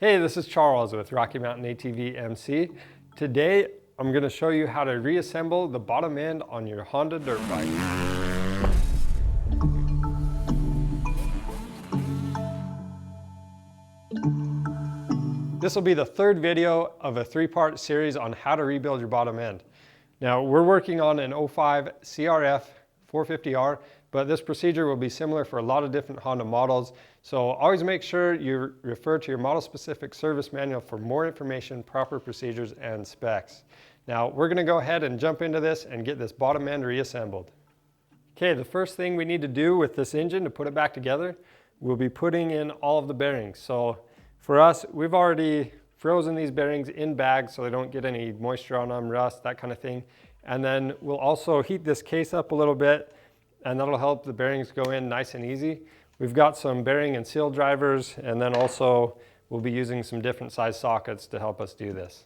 Hey, this is Charles with Rocky Mountain ATV MC. Today, I'm going to show you how to reassemble the bottom end on your Honda dirt bike. This will be the third video of a three-part series on how to rebuild your bottom end. Now, we're working on an 05 CRF450R, but this procedure will be similar for a lot of different Honda models. So always make sure you refer to your model-specific service manual for more information, proper procedures, and specs. Now, we're going to go ahead and jump into this and get this bottom end reassembled. Okay, the first thing we need to do with this engine to put it back together, we'll be putting in all of the bearings. So for us, we've already frozen these bearings in bags so they don't get any moisture on them, rust, that kind of thing. And then we'll also heat this case up a little bit, and that'll help the bearings go in nice and easy. We've got some bearing and seal drivers, and then also we'll be using some different size sockets to help us do this.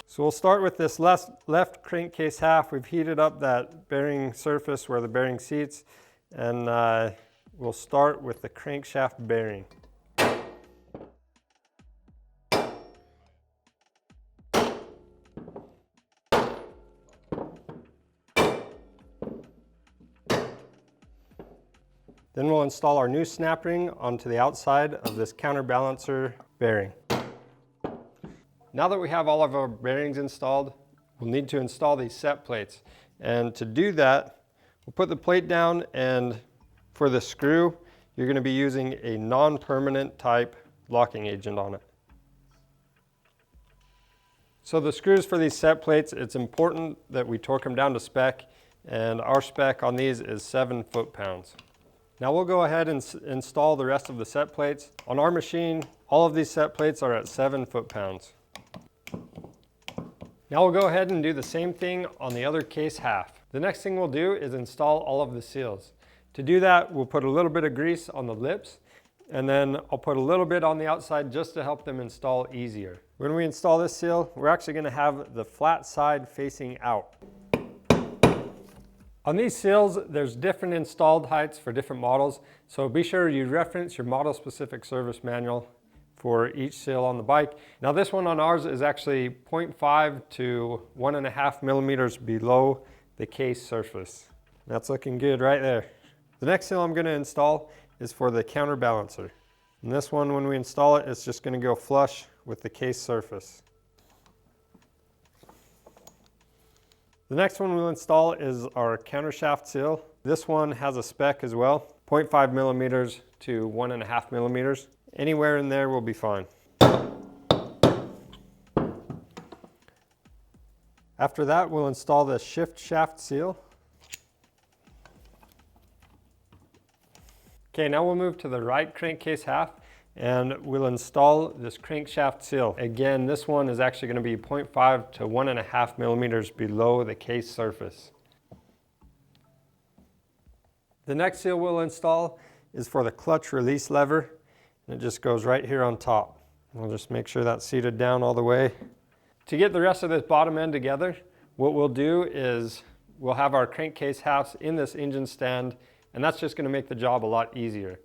So we'll start with this left crankcase half. We've heated up that bearing surface where the bearing seats, and we'll start with the crankshaft bearing. Then we'll install our new snap ring onto the outside of this counterbalancer bearing. Now that we have all of our bearings installed, we'll need to install these set plates. And to do that, we'll put the plate down, and for the screw, you're going to be using a non-permanent type locking agent on it. So the screws for these set plates, it's important that we torque them down to spec, and our spec on these is 7 foot-pounds. Now we'll go ahead and install the rest of the set plates. On our machine, all of these set plates are at 7 foot-pounds. Now we'll go ahead and do the same thing on the other case half. The next thing we'll do is install all of the seals. To do that, we'll put a little bit of grease on the lips, and then I'll put a little bit on the outside just to help them install easier. When we install this seal, we're actually going to have the flat side facing out. On these seals, there's different installed heights for different models, so be sure you reference your model-specific service manual for each seal on the bike. Now this one on ours is actually 0.5 to 1.5 millimeters below the case surface. That's looking good right there. The next seal I'm going to install is for the counterbalancer. And this one, when we install it, it's just going to go flush with the case surface. The next one we'll install is our countershaft seal. This one has a spec as well, 0.5 millimeters to 1.5 millimeters. Anywhere in there will be fine. After that, we'll install the shift shaft seal. Okay, now we'll move to the right crankcase half, and we'll install this crankshaft seal. Again, this one is actually going to be 0.5 to 1.5 millimeters below the case surface. The next seal we'll install is for the clutch release lever, and it just goes right here on top. We'll just make sure that's seated down all the way. To get the rest of this bottom end together, what we'll do is we'll have our crankcase halves in this engine stand, and that's just going to make the job a lot easier.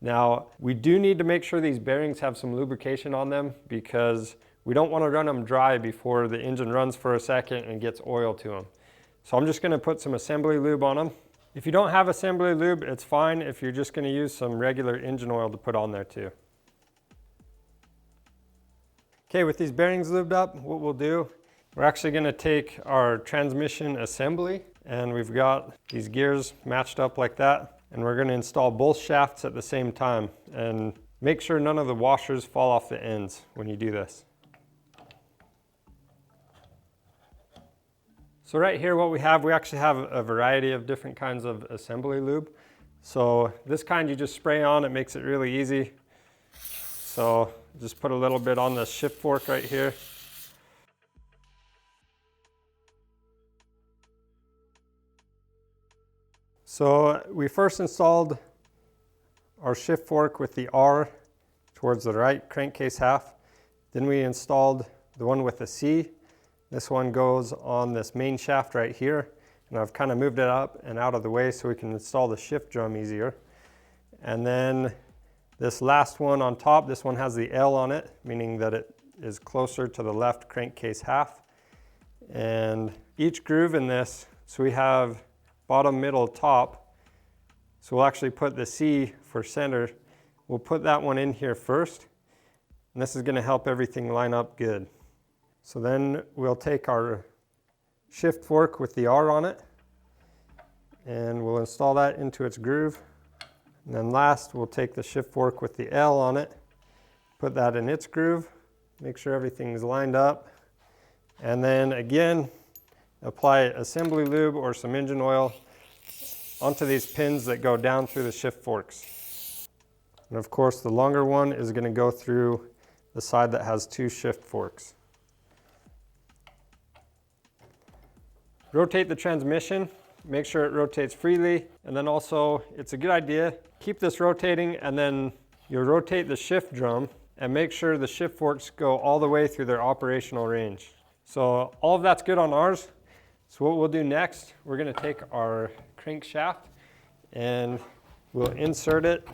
Now, we do need to make sure these bearings have some lubrication on them, because we don't want to run them dry before the engine runs for a second and gets oil to them. So I'm just going to put some assembly lube on them. If you don't have assembly lube, it's fine if you're just going to use some regular engine oil to put on there too. Okay, with these bearings lubed up, what we'll do, we're actually going to take our transmission assembly, and we've got these gears matched up like that. And we're going to install both shafts at the same time, and make sure none of the washers fall off the ends when you do this. So right here what we actually have a variety of different kinds of assembly lube. So this kind you just spray on, it makes it really easy. So just put a little bit on the shift fork right here. So we first installed our shift fork with the R towards the right crankcase half. Then we installed the one with the C. This one goes on this main shaft right here, and I've kind of moved it up and out of the way so we can install the shift drum easier. And then This last one on top, this one has the L on it, meaning that it is closer to the left crankcase half. And each groove in this, so we have bottom, middle, top. So we'll actually put the C for center. We'll put that one in here first. And this is going to help everything line up good. So then we'll take our shift fork with the R on it, and we'll install that into its groove. And then last, we'll take the shift fork with the L on it, put that in its groove, make sure everything's lined up. And then again, apply assembly lube or some engine oil onto these pins that go down through the shift forks. And of course, the longer one is going to go through the side that has 2 shift forks. Rotate the transmission, make sure it rotates freely, and then also it's a good idea, keep this rotating, and then you'll rotate the shift drum and make sure the shift forks go all the way through their operational range. So all of that's good on ours. So what we'll do next, we're going to take our crankshaft and we'll insert it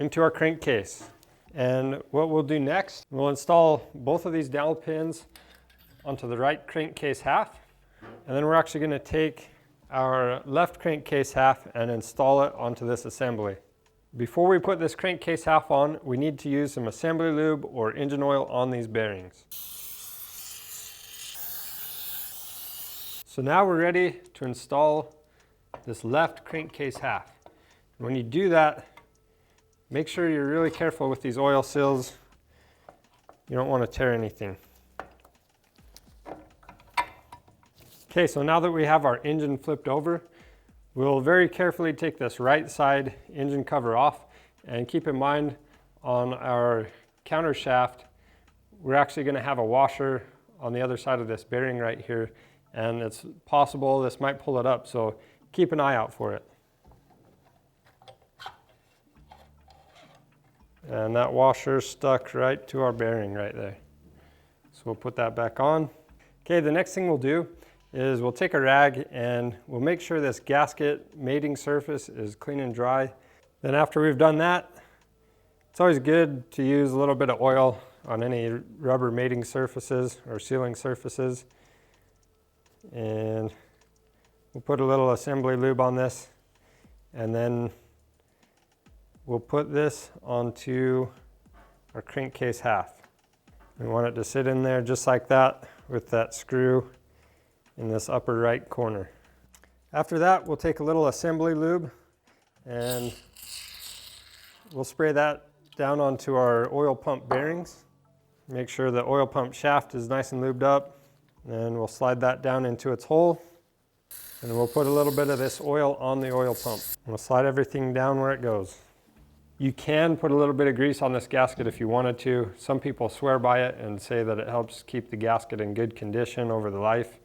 into our crankcase. And what we'll do next, we'll install both of these dowel pins onto the right crankcase half. And then we're actually going to take our left crankcase half and install it onto this assembly. Before we put this crankcase half on, we need to use some assembly lube or engine oil on these bearings. So now we're ready to install this left crankcase half. When you do that, make sure you're really careful with these oil seals. You don't want to tear anything. Okay, so now that we have our engine flipped over, we'll very carefully take this right side engine cover off, and keep in mind on our counter shaft, we're actually going to have a washer on the other side of this bearing right here, and it's possible this might pull it up, so keep an eye out for it. And that washer stuck right to our bearing right there. So we'll put that back on. Okay, the next thing we'll do is we'll take a rag and we'll make sure this gasket mating surface is clean and dry. Then after we've done that, it's always good to use a little bit of oil on any rubber mating surfaces or sealing surfaces. And we'll put a little assembly lube on this, and then we'll put this onto our crankcase half. We want it to sit in there just like that with that screw in this upper right corner. After that, we'll take a little assembly lube and we'll spray that down onto our oil pump bearings. Make sure the oil pump shaft is nice and lubed up. And we'll slide that down into its hole. And we'll put a little bit of this oil on the oil pump. We'll slide everything down where it goes. You can put a little bit of grease on this gasket if you wanted to. Some people swear by it and say that it helps keep the gasket in good condition over the life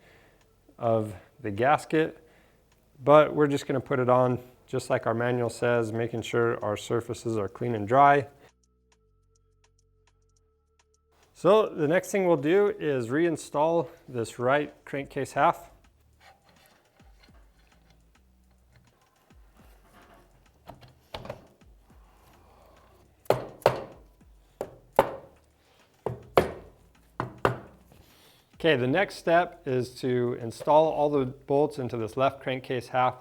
of the gasket, but we're just going to put it on just like our manual says, making sure our surfaces are clean and dry. So the next thing we'll do is reinstall this right crankcase half. Okay, the next step is to install all the bolts into this left crankcase half.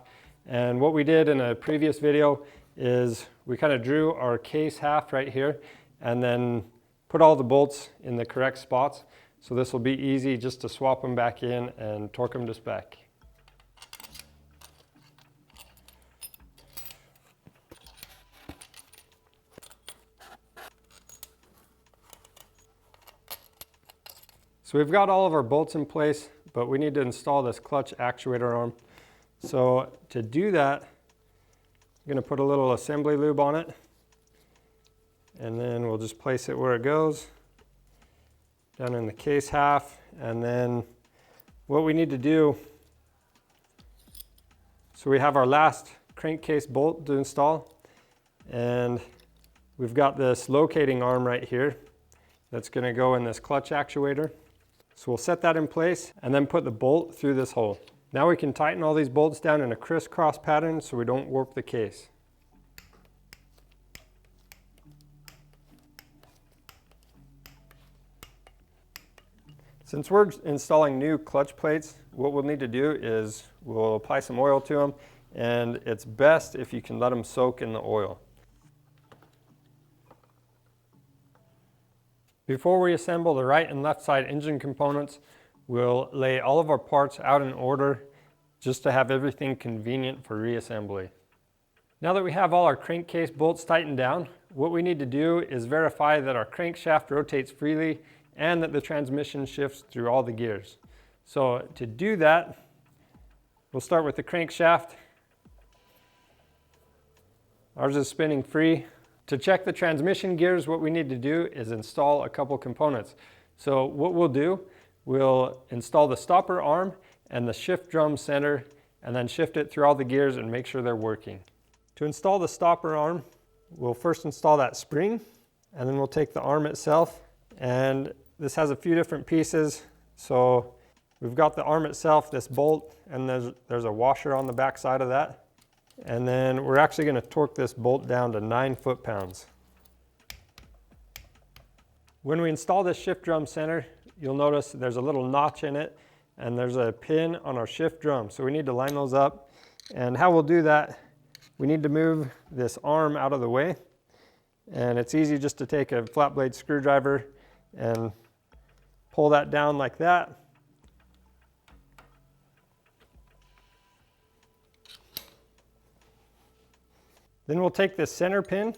And what we did in a previous video is we kind of drew our case half right here and then put all the bolts in the correct spots. So this will be easy just to swap them back in and torque them to spec. So we've got all of our bolts in place, but we need to install this clutch actuator arm. So to do that, I'm going to put a little assembly lube on it, and then we'll just place it where it goes, down in the case half. And then what we need to do, so we have our last crankcase bolt to install, and we've got this locating arm right here that's going to go in this clutch actuator. So we'll set that in place and then put the bolt through this hole. Now we can tighten all these bolts down in a crisscross pattern so we don't warp the case. Since we're installing new clutch plates, what we'll need to do is we'll apply some oil to them, and it's best if you can let them soak in the oil. Before we assemble the right and left side engine components, we'll lay all of our parts out in order just to have everything convenient for reassembly. Now that we have all our crankcase bolts tightened down, what we need to do is verify that our crankshaft rotates freely and that the transmission shifts through all the gears. So to do that, we'll start with the crankshaft. Ours is spinning free. To check the transmission gears, what we need to do is install a couple components. So what we'll do, we'll install the stopper arm and the shift drum center, and then shift it through all the gears and make sure they're working. To install the stopper arm, we'll first install that spring, and then we'll take the arm itself, and this has a few different pieces. So we've got the arm itself, this bolt, and there's a washer on the back side of that. And then we're actually going to torque this bolt down to 9 foot-pounds. When we install this shift drum center, you'll notice there's a little notch in it, and there's a pin on our shift drum. So we need to line those up. And how we'll do that, we need to move this arm out of the way. And it's easy just to take a flat blade screwdriver and pull that down like that. Then we'll take this center pin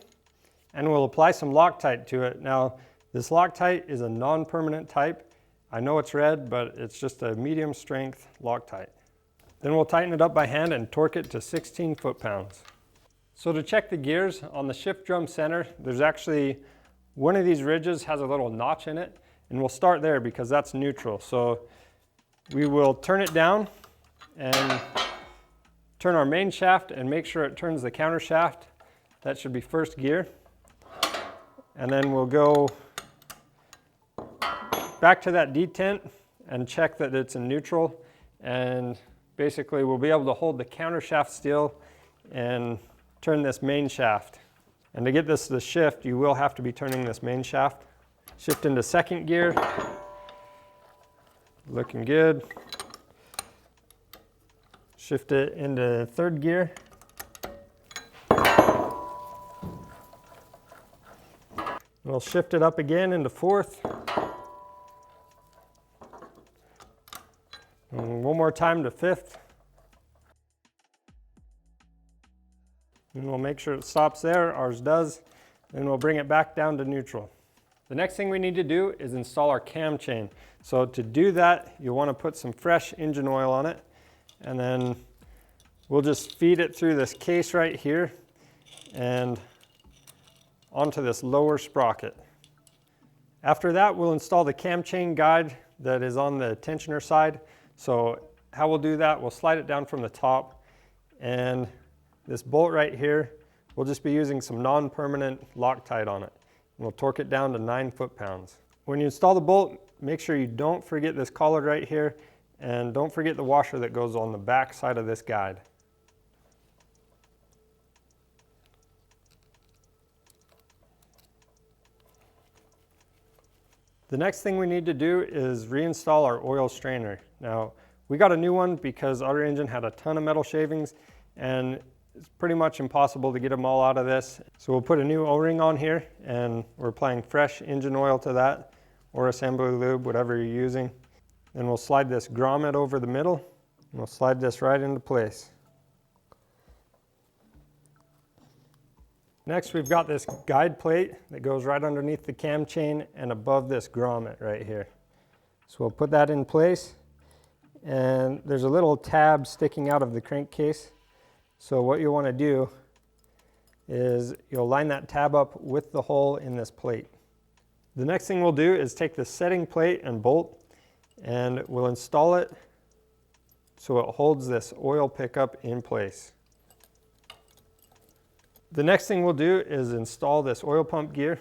and we'll apply some Loctite to it. Now, this Loctite is a non-permanent type. I know it's red, but it's just a medium strength Loctite. Then we'll tighten it up by hand and torque it to 16 foot-pounds. So to check the gears on the shift drum center, there's actually one of these ridges has a little notch in it, and we'll start there because that's neutral. So we will turn it down and turn our main shaft and make sure it turns the counter shaft. That should be first gear. And then we'll go back to that detent and check that it's in neutral. And basically we'll be able to hold the counter shaft still and turn this main shaft. And to get this to shift, you will have to be turning this main shaft. Shift into second gear. Looking good. Shift it into third gear. We'll shift it up again into fourth. And one more time to fifth. And we'll make sure it stops there. Ours does. Then we'll bring it back down to neutral. The next thing we need to do is install our cam chain. So to do that, you'll want to put some fresh engine oil on it. And then we'll just feed it through this case right here and onto this lower sprocket. After that, we'll install the cam chain guide that is on the tensioner side. So how we'll do that, we'll slide it down from the top, and this bolt right here, we'll just be using some non-permanent Loctite on it. And we'll torque it down to 9 foot-pounds. When you install the bolt, make sure you don't forget this collar right here, and don't forget the washer that goes on the back side of this guide. The next thing we need to do is reinstall our oil strainer. Now, we got a new one because our engine had a ton of metal shavings, and it's pretty much impossible to get them all out of this. So we'll put a new O-ring on here, and we're applying fresh engine oil to that, or assembly lube, whatever you're using. Then we'll slide this grommet over the middle, and we'll slide this right into place. Next, we've got this guide plate that goes right underneath the cam chain and above this grommet right here. So we'll put that in place, and there's a little tab sticking out of the crankcase. So what you want to do is you'll line that tab up with the hole in this plate. The next thing we'll do is take the setting plate and bolt, and we'll install it so it holds this oil pickup in place. The next thing we'll do is install this oil pump gear.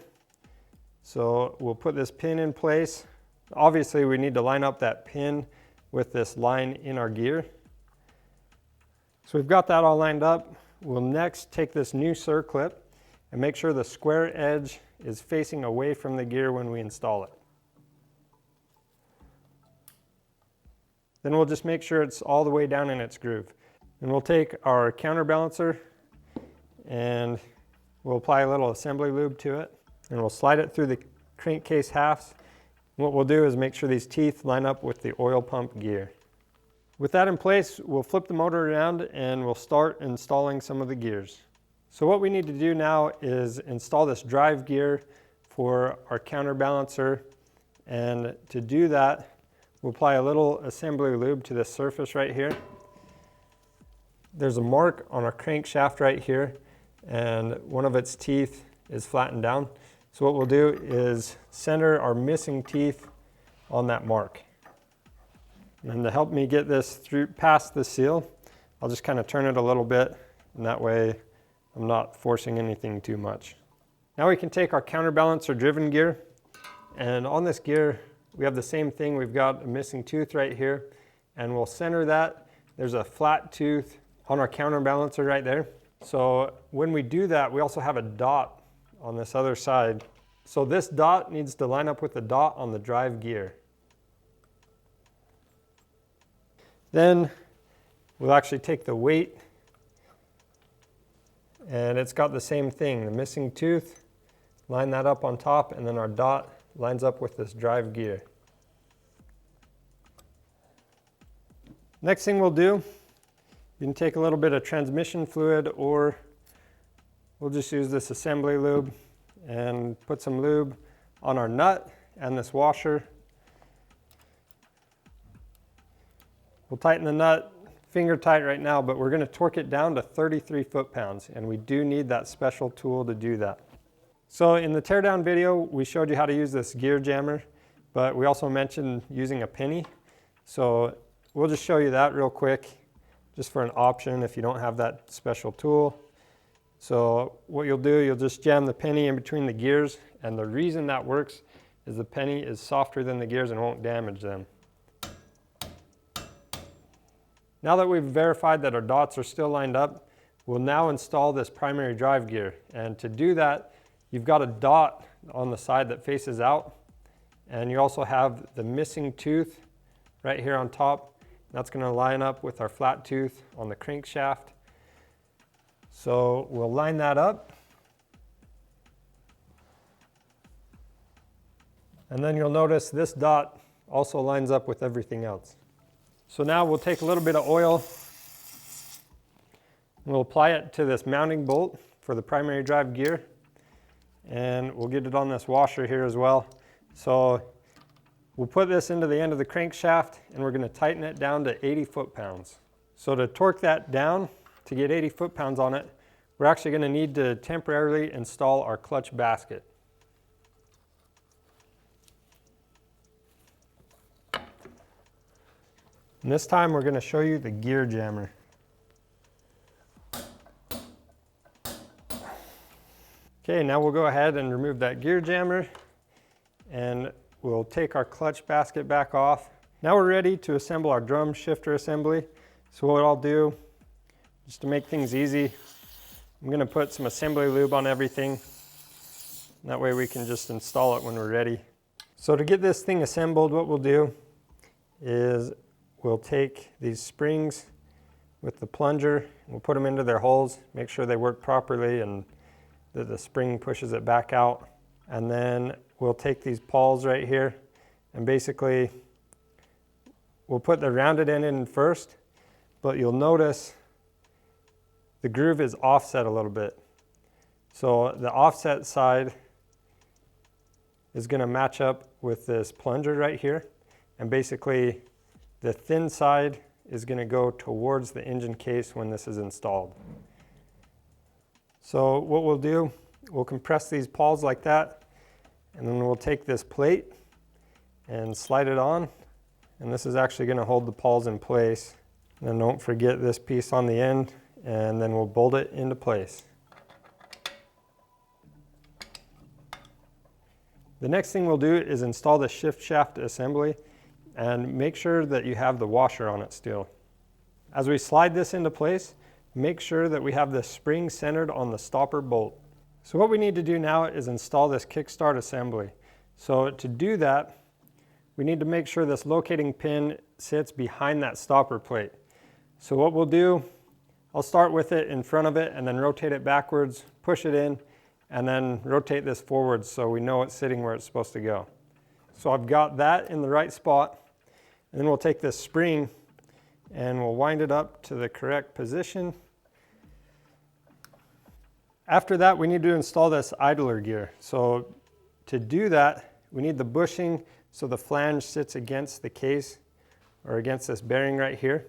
So we'll put this pin in place. Obviously we need to line up that pin with this line in our gear. So we've got that all lined up. We'll next take this new circlip and make sure the square edge is facing away from the gear when we install it. then we'll just make sure it's all the way down in its groove. And we'll take our counterbalancer and we'll apply a little assembly lube to it, and we'll slide it through the crankcase halves. What we'll do is make sure these teeth line up with the oil pump gear. With that in place, we'll flip the motor around and we'll start installing some of the gears. So what we need to do now is install this drive gear for our counterbalancer, and to do that, we'll apply a little assembly lube to this surface right here. There's a mark on our crankshaft right here, and one of its teeth is flattened down. So what we'll do is center our missing teeth on that mark. And to help me get this through past the seal, I'll just kind of turn it a little bit, and that way I'm not forcing anything too much. Now we can take our counterbalance or driven gear, and on this gear we have the same thing. We've got a missing tooth right here, and we'll center that. There's a flat tooth on our counterbalancer right there. So when we do that, we also have a dot on this other side. So this dot needs to line up with the dot on the drive gear. Then we'll actually take the weight, and it's got the same thing, the missing tooth, line that up on top, and then our dot lines up with this drive gear. Next thing we'll do, you can take a little bit of transmission fluid, or we'll just use this assembly lube and put some lube on our nut and this washer. We'll tighten the nut finger tight right now, but we're going to torque it down to 33 foot-pounds, and we do need that special tool to do that. So in the teardown video, we showed you how to use this gear jammer, but we also mentioned using a penny. So we'll just show you that real quick, just for an option if you don't have that special tool. So what you'll do, you'll just jam the penny in between the gears, and the reason that works is the penny is softer than the gears and won't damage them. Now that we've verified that our dots are still lined up, we'll now install this primary drive gear. And to do that, you've got a dot on the side that faces out, and you also have the missing tooth right here on top. That's going to line up with our flat tooth on the crankshaft. So we'll line that up. And then you'll notice this dot also lines up with everything else. So now we'll take a little bit of oil, and we'll apply it to this mounting bolt for the primary drive gear, and we'll get it on this washer here as well. So we'll put this into the end of the crankshaft, and we're going to tighten it down to 80 foot-pounds. So to torque that down, to get 80 foot-pounds on it, we're actually going to need to temporarily install our clutch basket. And this time we're going to show you the gear jammer. Okay, now we'll go ahead and remove that gear jammer, and we'll take our clutch basket back off. Now we're ready to assemble our drum shifter assembly. So what I'll do, just to make things easy, I'm going to put some assembly lube on everything. That way we can just install it when we're ready. So to get this thing assembled, what we'll do is we'll take these springs with the plunger, we'll put them into their holes, make sure they work properly and that the spring pushes it back out. And then we'll take these pawls right here, and basically we'll put the rounded end in first, but you'll notice the groove is offset a little bit. So the offset side is going to match up with this plunger right here, and basically the thin side is going to go towards the engine case when this is installed. So what we'll do, we'll compress these pawls like that, and then we'll take this plate and slide it on, and this is actually going to hold the pawls in place. And then don't forget this piece on the end, and then we'll bolt it into place. The next thing we'll do is install the shift shaft assembly, and make sure that you have the washer on it still. As we slide this into place, make sure that we have the spring centered on the stopper bolt. So what we need to do now is install this kickstart assembly. So to do that, we need to make sure this locating pin sits behind that stopper plate. So what we'll do, I'll start with it in front of it and then rotate it backwards, push it in, and then rotate this forwards so we know it's sitting where it's supposed to go. So I've got that in the right spot, and then we'll take this spring and we'll wind it up to the correct position. After that, we need to install this idler gear. So to do that, we need the bushing so the flange sits against the case or against this bearing right here.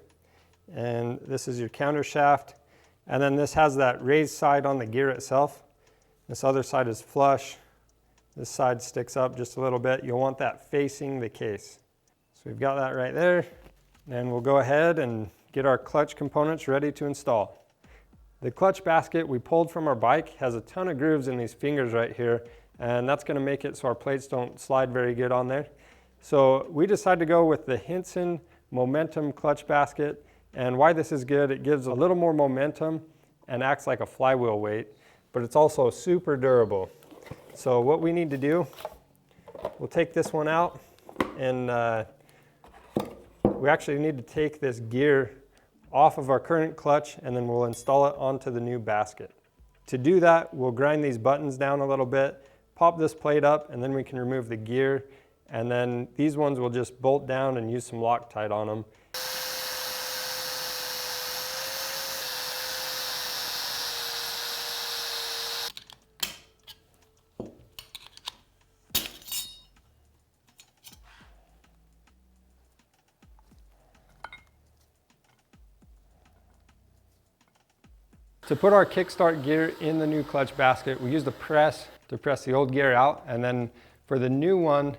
And this is your countershaft. And then this has that raised side on the gear itself. This other side is flush. This side sticks up just a little bit. You'll want that facing the case. So we've got that right there. And we'll go ahead and get our clutch components ready to install. The clutch basket we pulled from our bike has a ton of grooves in these fingers right here, and that's going to make it so our plates don't slide very good on there. So we decided to go with the Hinson Momentum clutch basket, and why this is good, it gives a little more momentum and acts like a flywheel weight, but it's also super durable. So what we need to do, we'll take this one out, and we actually need to take this gear off of our current clutch, and then we'll install it onto the new basket. To do that, we'll grind these buttons down a little bit, pop this plate up, and then we can remove the gear, and then these ones will just bolt down and use some Loctite on them. To put our kickstart gear in the new clutch basket, we used a press to press the old gear out, and then for the new one,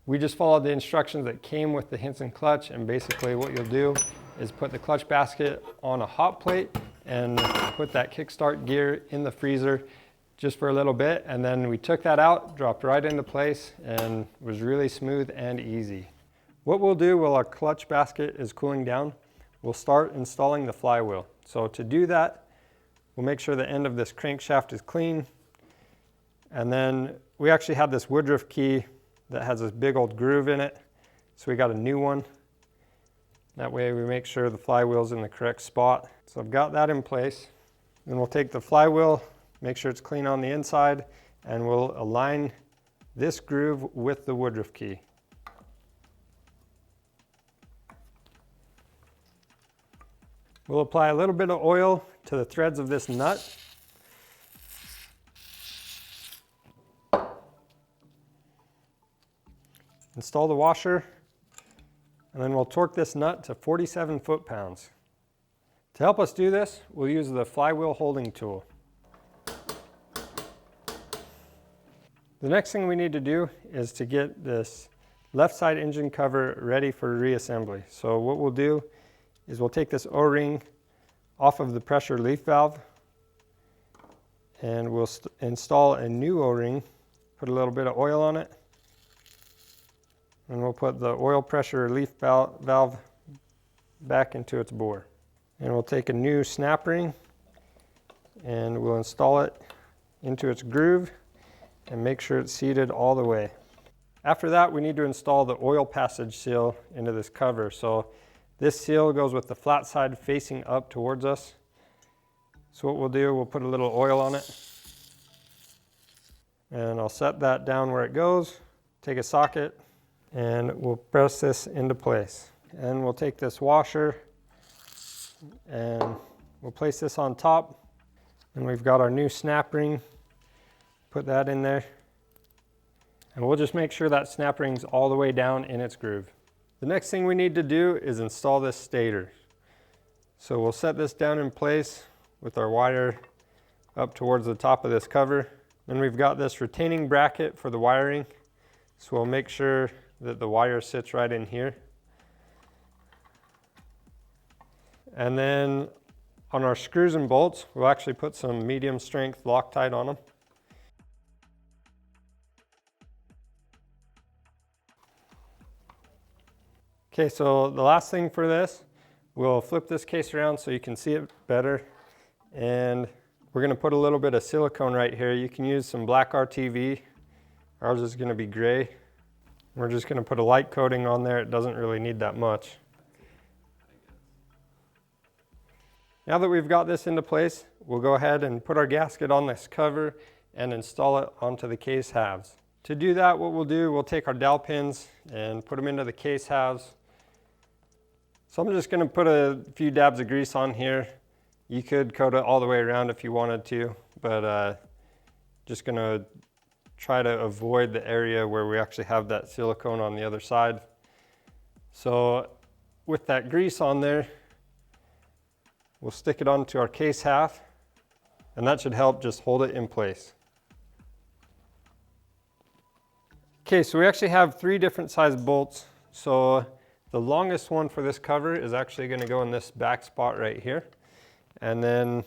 we just followed the instructions that came with the Hinson clutch, and basically what you'll do is put the clutch basket on a hot plate and put that kickstart gear in the freezer just for a little bit, and then we took that out, dropped right into place, and it was really smooth and easy. What we'll do while our clutch basket is cooling down, we'll start installing the flywheel. So to do that, we'll make sure the end of this crankshaft is clean. And then we actually have this woodruff key that has this big old groove in it. So we got a new one. That way we make sure the flywheel's in the correct spot. So I've got that in place. Then we'll take the flywheel, make sure it's clean on the inside, and we'll align this groove with the woodruff key. We'll apply a little bit of oil to the threads of this nut. Install the washer, and then we'll torque this nut to 47 foot-pounds. To help us do this, we'll use the flywheel holding tool. The next thing we need to do is to get this left side engine cover ready for reassembly. So what we'll do is we'll take this O-ring off of the pressure relief valve, and we'll install a new O-ring, put a little bit of oil on it, and we'll put the oil pressure relief valve back into its bore. And we'll take a new snap ring and we'll install it into its groove and make sure it's seated all the way. After that, we need to install the oil passage seal into this cover. So this seal goes with the flat side facing up towards us. So what we'll do, we'll put a little oil on it, and I'll set that down where it goes, take a socket, and we'll press this into place. And we'll take this washer and we'll place this on top, and we've got our new snap ring. Put that in there, and we'll just make sure that snap ring's all the way down in its groove. The next thing we need to do is install this stator. So we'll set this down in place with our wire up towards the top of this cover. Then we've got this retaining bracket for the wiring. So we'll make sure that the wire sits right in here. And then on our screws and bolts, we'll actually put some medium strength Loctite on them. Okay, so the last thing for this, we'll flip this case around so you can see it better. And we're gonna put a little bit of silicone right here. You can use some black RTV. Ours is gonna be gray. We're just going to put a light coating on there. It doesn't really need that much. Now that we've got this into place, we'll go ahead and put our gasket on this cover and install it onto the case halves. To do that, what we'll do, we'll take our dowel pins and put them into the case halves. So I'm just going to put a few dabs of grease on here. You could coat it all the way around if you wanted to, but just going to try to avoid the area where we actually have that silicone on the other side. So with that grease on there, we'll stick it onto our case half, and that should help just hold it in place. Okay, so we actually have 3 different size bolts. So the longest one for this cover is actually going to go in this back spot right here. And then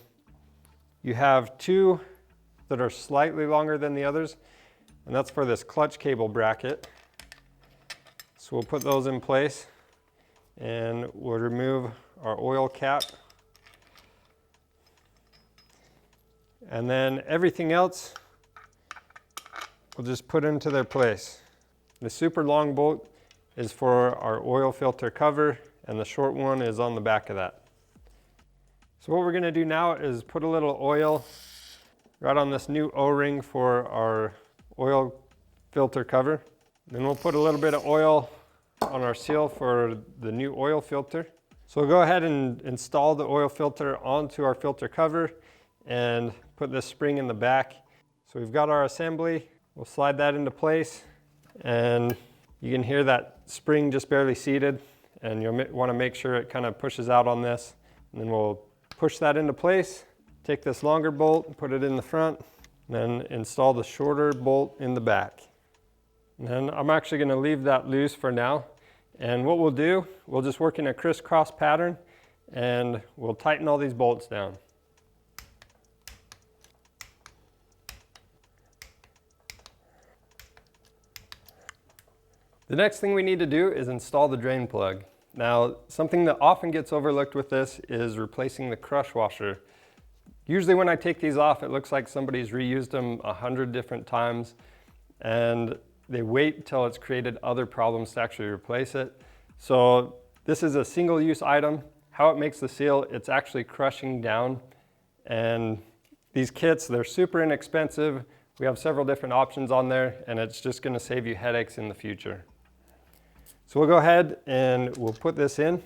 you have 2 that are slightly longer than the others, and that's for this clutch cable bracket. So we'll put those in place, and we'll remove our oil cap. And then everything else we'll just put into their place. The super long bolt is for our oil filter cover, and the short one is on the back of that. So what we're going to do now is put a little oil right on this new O-ring for our oil filter cover. Then we'll put a little bit of oil on our seal for the new oil filter. So we'll go ahead and install the oil filter onto our filter cover and put this spring in the back. So we've got our assembly. We'll slide that into place, and you can hear that spring just barely seated, and you'll want to make sure it kind of pushes out on this. And then we'll push that into place, take this longer bolt, put it in the front, then install the shorter bolt in the back. And then I'm actually going to leave that loose for now. And what we'll do, we'll just work in a crisscross pattern, and we'll tighten all these bolts down. The next thing we need to do is install the drain plug. Now, something that often gets overlooked with this is replacing the crush washer. Usually when I take these off, it looks like somebody's reused them 100 different times, and they wait till it's created other problems to actually replace it. So this is a single-use item. How it makes the seal, it's actually crushing down. And these kits, they're super inexpensive. We have several different options on there, and it's just going to save you headaches in the future. So we'll go ahead and we'll put this in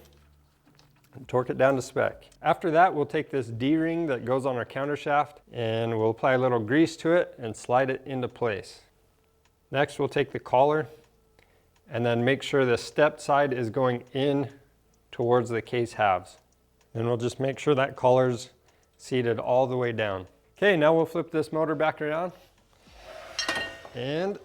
and torque it down to spec. After that, we'll take this D-ring that goes on our countershaft, and we'll apply a little grease to it and slide it into place. Next, we'll take the collar and then make sure the stepped side is going in towards the case halves. Then we'll just make sure that collar's seated all the way down. Okay, now we'll flip this motor back around, and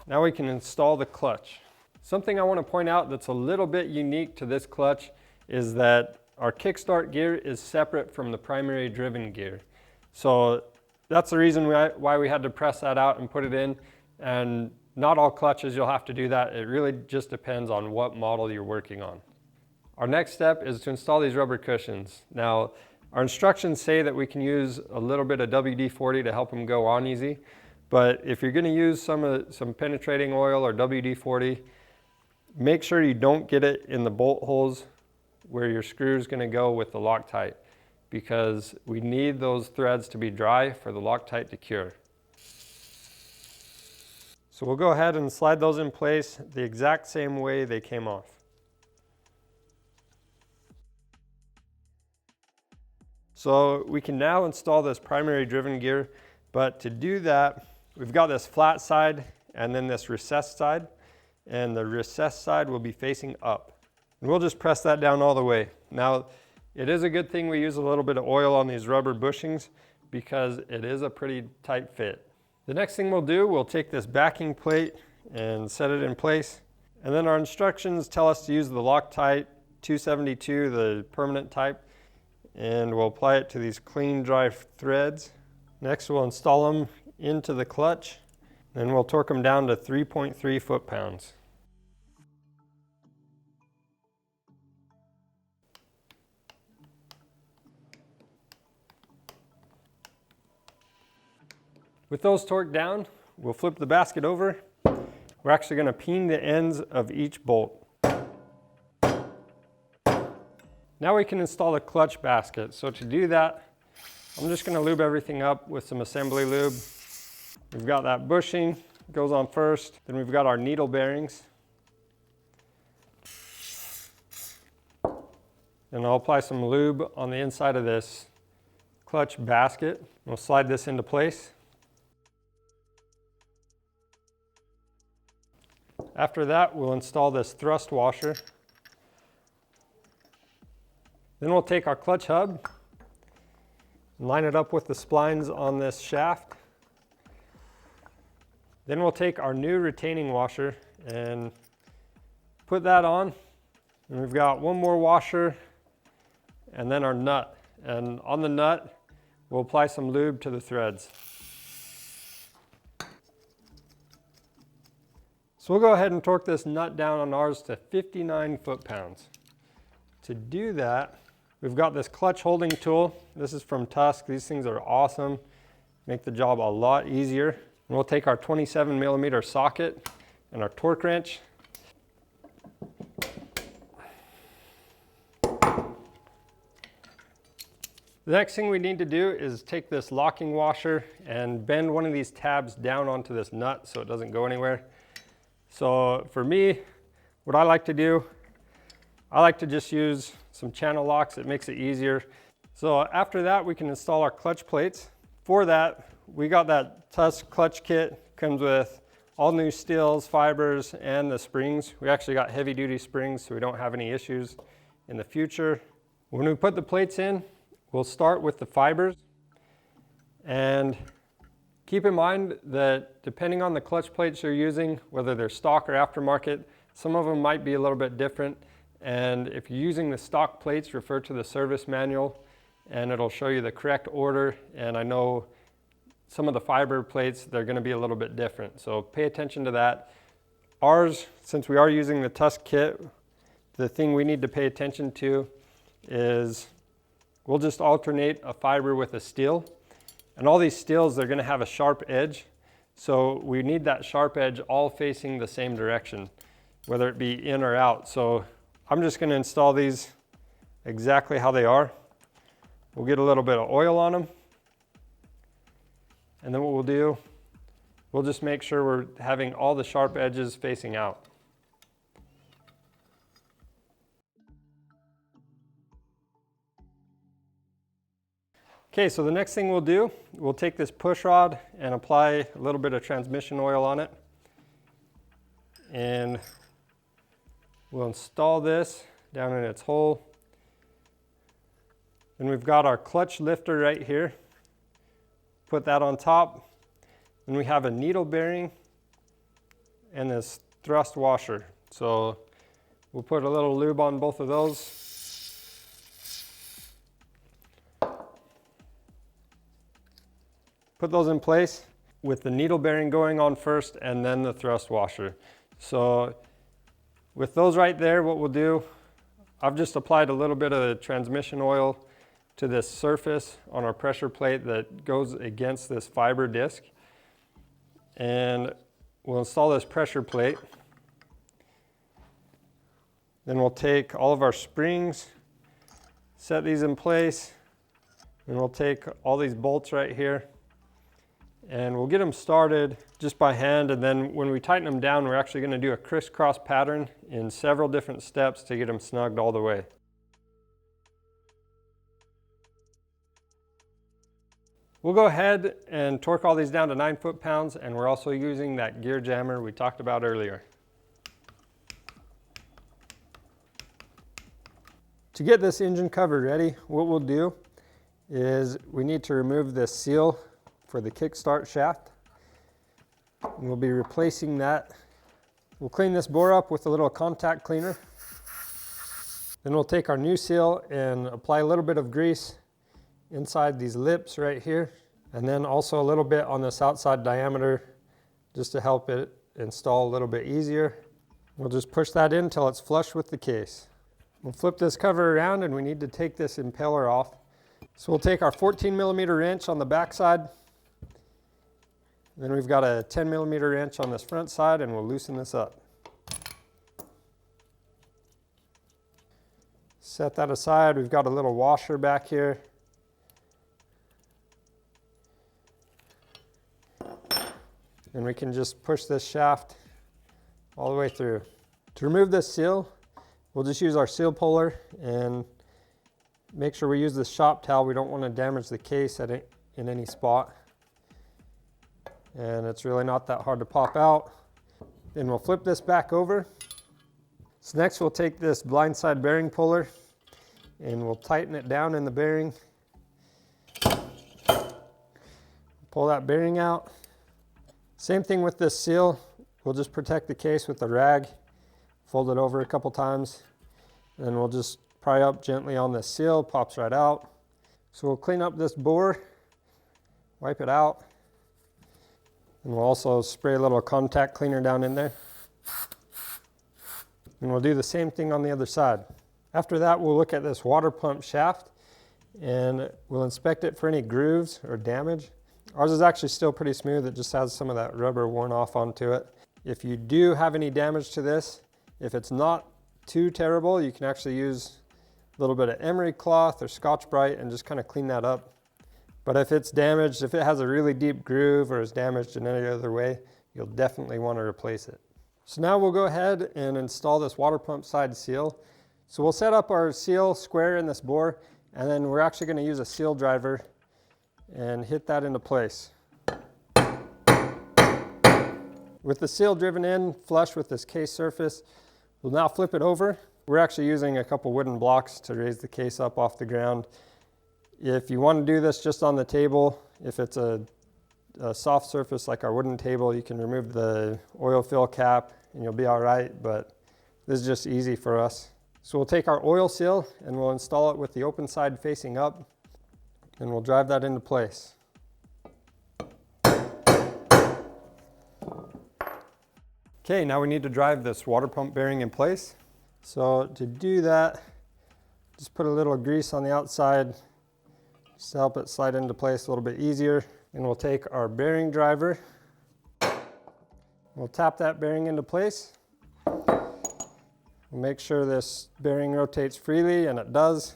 now we can install the clutch. Something I want to point out that's a little bit unique to this clutch is that our kickstart gear is separate from the primary driven gear. So that's the reason why we had to press that out and put it in. And not all clutches you'll have to do that. It really just depends on what model you're working on. Our next step is to install these rubber cushions. Now, our instructions say that we can use a little bit of WD-40 to help them go on easy. But if you're going to use some penetrating oil or WD-40, make sure you don't get it in the bolt holes where your screw is going to go with the Loctite, because we need those threads to be dry for the Loctite to cure. So we'll go ahead and slide those in place the exact same way they came off. So we can now install this primary driven gear, but to do that, we've got this flat side and then this recessed side, and the recessed side will be facing up. And we'll just press that down all the way. Now, it is a good thing we use a little bit of oil on these rubber bushings because it is a pretty tight fit. The next thing we'll do, we'll take this backing plate and set it in place. And then our instructions tell us to use the Loctite 272, the permanent type, and we'll apply it to these clean, dry threads. Next, we'll install them into the clutch, then we'll torque them down to 3.3 foot-pounds. With those torqued down, we'll flip the basket over. We're actually going to peen the ends of each bolt. Now we can install the clutch basket. So to do that, I'm just going to lube everything up with some assembly lube. We've got that bushing, goes on first. Then we've got our needle bearings. And I'll apply some lube on the inside of this clutch basket. We'll slide this into place. After that, we'll install this thrust washer. Then we'll take our clutch hub and line it up with the splines on this shaft. Then we'll take our new retaining washer and put that on. And we've got one more washer and then our nut. And on the nut, we'll apply some lube to the threads. So we'll go ahead and torque this nut down on ours to 59 foot-pounds. To do that, we've got this clutch holding tool. This is from Tusk. These things are awesome. Make the job a lot easier. And we'll take our 27mm socket and our torque wrench. The next thing we need to do is take this locking washer and bend one of these tabs down onto this nut so it doesn't go anywhere. So for me, what I like to do, I like to just use some channel locks. It makes it easier. So after that, we can install our clutch plates. For that, we got that Tusk clutch kit. Comes with all new steels, fibers, and the springs. We actually got heavy duty springs so we don't have any issues in the future. When we put the plates in, we'll start with the fibers. And keep in mind that depending on the clutch plates you're using, whether they're stock or aftermarket, some of them might be a little bit different. And if you're using the stock plates, refer to the service manual and it'll show you the correct order. And I know some of the fiber plates, they're going to be a little bit different. So pay attention to that. Ours, since we are using the Tusk kit, the thing we need to pay attention to is we'll just alternate a fiber with a steel. And all these steels, they're going to have a sharp edge. So we need that sharp edge all facing the same direction, whether it be in or out. So I'm just going to install these exactly how they are. We'll get a little bit of oil on them. And then what we'll do, we'll just make sure we're having all the sharp edges facing out. Okay, so the next thing we'll do, we'll take this push rod and apply a little bit of transmission oil on it. And we'll install this down in its hole. Then we've got our clutch lifter right here. Put that on top. Then we have a needle bearing and this thrust washer. So we'll put a little lube on both of those. Put those in place with the needle bearing going on first and then the thrust washer. So with those right there, what we'll do, I've just applied a little bit of the transmission oil to this surface on our pressure plate that goes against this fiber disc. And we'll install this pressure plate. Then we'll take all of our springs, set these in place, and we'll take all these bolts right here. And we'll get them started just by hand, and then when we tighten them down, we're actually going to do a crisscross pattern in several different steps to get them snugged all the way. We'll go ahead and torque all these down to 9 foot-pounds, and we're also using that gear jammer we talked about earlier. To get this engine cover ready, what we'll do is we need to remove this seal for the kickstart shaft. And we'll be replacing that. We'll clean this bore up with a little contact cleaner. Then we'll take our new seal and apply a little bit of grease inside these lips right here, and then also a little bit on this outside diameter just to help it install a little bit easier. We'll just push that in until it's flush with the case. We'll flip this cover around and we need to take this impeller off. So we'll take our 14mm wrench on the back side Then we've got a 10mm wrench on this front side, and we'll loosen this up. Set that aside. We've got a little washer back here. And we can just push this shaft all the way through. To remove this seal, we'll just use our seal puller and make sure we use the shop towel. We don't want to damage the case in any spot. And it's really not that hard to pop out. Then we'll flip this back over. So next we'll take this blindside bearing puller and we'll tighten it down in the bearing. Pull that bearing out. Same thing with this seal. We'll just protect the case with a rag, fold it over a couple times, and then we'll just pry up gently on this seal, pops right out. So we'll clean up this bore, wipe it out, and we'll also spray a little contact cleaner down in there. And we'll do the same thing on the other side. After that, we'll look at this water pump shaft and we'll inspect it for any grooves or damage. Ours is actually still pretty smooth. It just has some of that rubber worn off onto it. If you do have any damage to this, if it's not too terrible, you can actually use a little bit of emery cloth or Scotch-Brite and just kind of clean that up. But if it's damaged, if it has a really deep groove or is damaged in any other way, you'll definitely want to replace it. So now we'll go ahead and install this water pump side seal. So we'll set up our seal square in this bore, and then we're actually going to use a seal driver and hit that into place. With the seal driven in flush with this case surface, we'll now flip it over. We're actually using a couple wooden blocks to raise the case up off the ground. If you want to do this just on the table, if it's a soft surface like our wooden table, you can remove the oil fill cap and you'll be all right, but this is just easy for us. So we'll take our oil seal and we'll install it with the open side facing up, and we'll drive that into place. Okay, now we need to drive this water pump bearing in place. So to do that, just put a little grease on the outside, just to help it slide into place a little bit easier. And we'll take our bearing driver, we'll tap that bearing into place. We'll make sure this bearing rotates freely, and it does.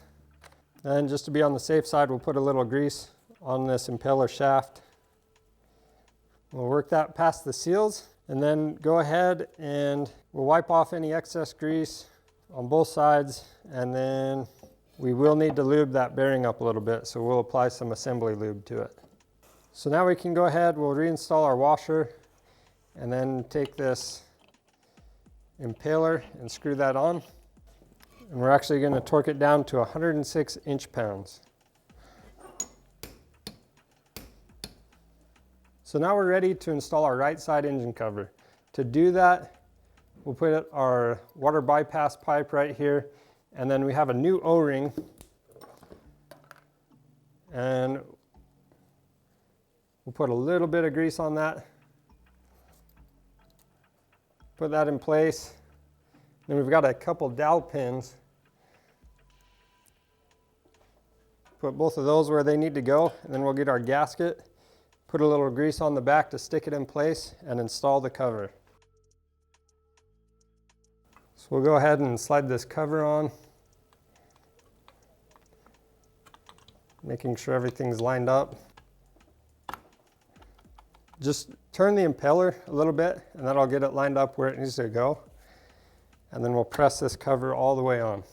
And just to be on the safe side, we'll put a little grease on this impeller shaft. We'll work that past the seals, and then go ahead and we'll wipe off any excess grease on both sides, and then we will need to lube that bearing up a little bit, so we'll apply some assembly lube to it. So now we can go ahead, we'll reinstall our washer, and then take this impaler and screw that on. And we're actually going to torque it down to 106 inch-pounds. So now we're ready to install our right side engine cover. To do that, we'll put our water bypass pipe right here, and then we have a new O-ring, and we'll put a little bit of grease on that, put that in place. Then we've got a couple dowel pins. Put both of those where they need to go, and then we'll get our gasket, put a little grease on the back to stick it in place, and install the cover. So we'll go ahead and slide this cover on, making sure everything's lined up. Just turn the impeller a little bit, and that'll get it lined up where it needs to go. And then we'll press this cover all the way on.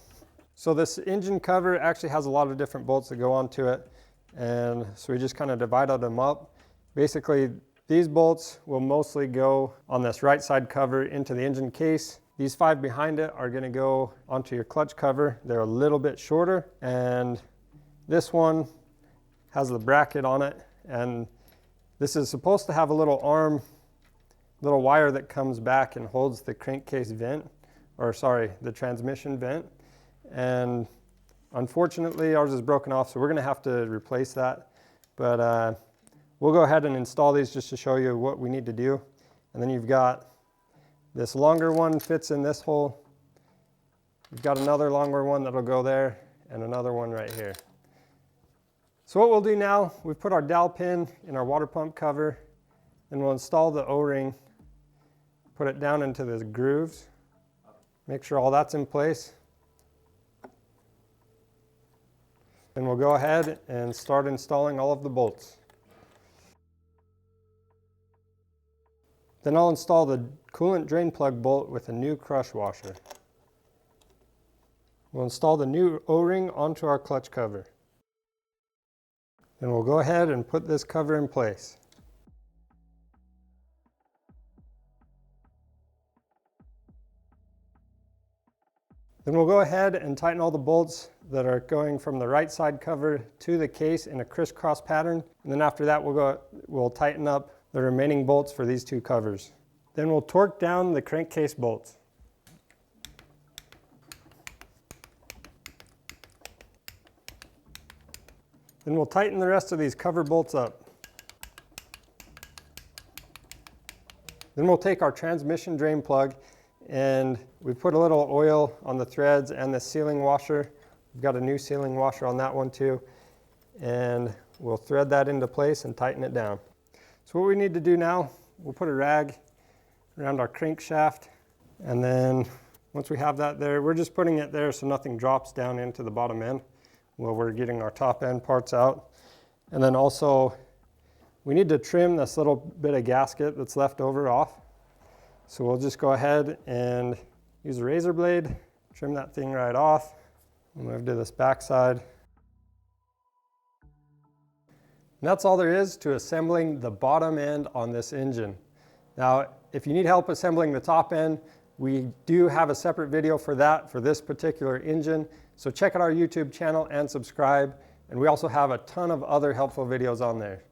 So this engine cover actually has a lot of different bolts that go onto it, and so we just kind of divided them up. Basically, these bolts will mostly go on this right side cover into the engine case. These 5 behind it are going to go onto your clutch cover. They're a little bit shorter, and this one has the bracket on it, and this is supposed to have a little arm, little wire that comes back and holds the crankcase vent, or sorry, the transmission vent. And unfortunately ours is broken off, so we're going to have to replace that. But we'll go ahead and install these just to show you what we need to do. And then you've got this longer one fits in this hole. You've got another longer one that'll go there, and another one right here. So what we'll do now, we've put our dowel pin in our water pump cover, Then we'll install the O-ring, put it down into the grooves, make sure all that's in place. Then we'll go ahead and start installing all of the bolts. Then I'll install the coolant drain plug bolt with a new crush washer. We'll install the new O-ring onto our clutch cover. Then we'll go ahead and put this cover in place. Then we'll go ahead and tighten all the bolts that are going from the right side cover to the case in a crisscross pattern. And then after that, we'll tighten up the remaining bolts for these two covers. Then we'll torque down the crankcase bolts. Then we'll tighten the rest of these cover bolts up. Then we'll take our transmission drain plug and we put a little oil on the threads and the sealing washer. We've got a new sealing washer on that one too. And we'll thread that into place and tighten it down. So what we need to do now, we'll put a rag around our crankshaft. And then once we have that there, we're just putting it there so nothing drops down into the bottom end while we're getting our top end parts out. And then also, we need to trim this little bit of gasket that's left over off. So we'll just go ahead and use a razor blade, trim that thing right off. We'll move to this back side. And that's all there is to assembling the bottom end on this engine. Now, if you need help assembling the top end, we do have a separate video for that for this particular engine. So check out our YouTube channel and subscribe. And we also have a ton of other helpful videos on there.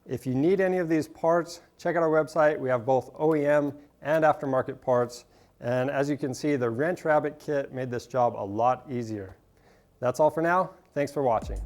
If you need any of these parts, check out our website. We have both OEM and aftermarket parts. And as you can see, the Wrench Rabbit kit made this job a lot easier. That's all for now. Thanks for watching.